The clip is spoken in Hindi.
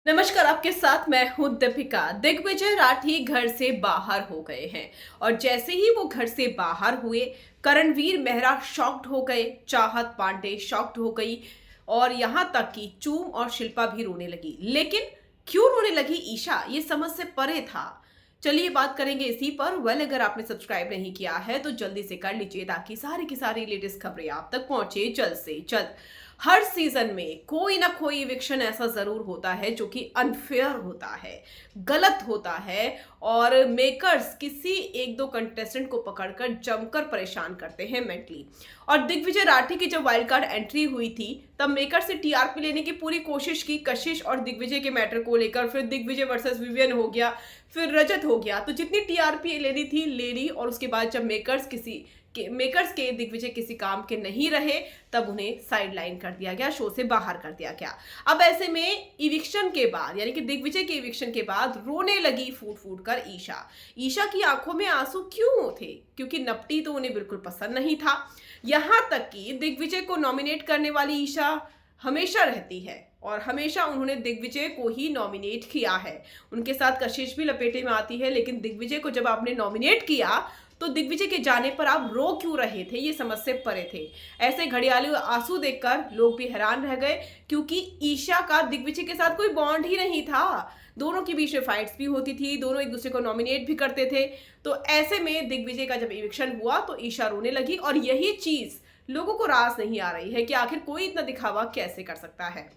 नमस्कार, आपके साथ मैं हूं दीपिका। दिग्विजय राठी घर से बाहर हो गए हैं और जैसे ही वो घर से बाहर हुए, करणवीर मेहरा शॉक्ड हो गए, चाहत पांडे शॉक्ड हो गई और यहां तक कि चूम और शिल्पा भी रोने लगी। लेकिन क्यों रोने लगी ईशा, ये समझ से परे था। चलिए बात करेंगे इसी पर। अगर आपने सब्सक्राइब नहीं किया है तो जल्दी से कर लीजिए ताकि सारी की सारी लेटेस्ट खबरें आप तक पहुंचे जल्द से जल्द। हर सीजन में कोई ना कोई इविक्शन ऐसा जरूर होता है जो कि अनफेयर होता है, गलत होता है और मेकर्स किसी एक दो कंटेस्टेंट को पकड़कर जमकर परेशान करते हैं मेंटली। और दिग्विजय राठी की जब वाइल्ड कार्ड एंट्री हुई थी तब मेकर से टीआरपी लेने की पूरी कोशिश की, कशिश और दिग्विजय के मैटर को लेकर। फिर दिग्विजय वर्सेस विवियन हो गया, फिर रजत हो गया, तो जितनी टीआरपी लेनी थी ले ली। और उसके बाद जब मेकर्स के दिग्विजय किसी काम के नहीं रहे तब उन्हें साइड लाइन कर दिया गया, शो से बाहर कर दिया गया। अब ऐसे में इविक्शन के बाद, यानी कि दिग्विजय के इविक्शन के बाद रोने लगी फूट फूट कर ईशा की आंखों में आंसू क्यों थे? क्योंकि नपटी तो उन्हें बिल्कुल पसंद नहीं था। यहां तक कि दिग्विजय को नॉमिनेट करने वाली ईशा हमेशा रहती है और हमेशा उन्होंने दिग्विजय को ही नॉमिनेट किया है। उनके साथ कशिश भी लपेटे में आती है, लेकिन दिग्विजय को जब आपने नॉमिनेट किया तो दिग्विजय के जाने पर आप रो क्यों रहे थे, ये समझ से परे थे। ऐसे घड़ियाली आंसू देखकर लोग भी हैरान रह गए, क्योंकि ईशा का दिग्विजय के साथ कोई बॉन्ड ही नहीं था। दोनों के बीच में फाइट्स भी होती थी, दोनों एक दूसरे को नॉमिनेट भी करते थे। तो ऐसे में दिग्विजय का जब इविक्शन हुआ तो ईशा रोने लगी और यही चीज लोगों को रास नहीं आ रही है कि आखिर कोई इतना दिखावा कैसे कर सकता है।